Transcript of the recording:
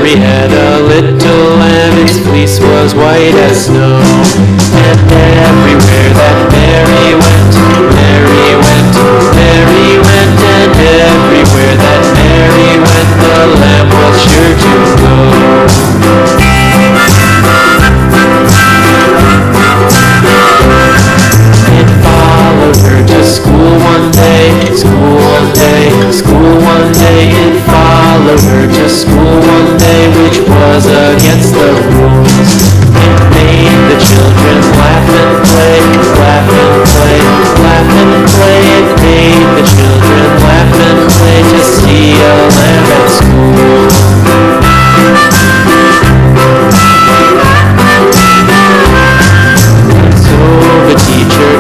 Mary had a little lamb, its fleece was white as snow. And everywhere that Mary went, Mary went, Mary went, and everywhere that Mary went, the lamb was sure to go. It followed her to school one day, school one day, school one day. It followed her to school one day, which was against the rules. It made the children laugh and play, laugh and play, laugh and play. It made the children laugh and play to see a lamb at school. So the teacher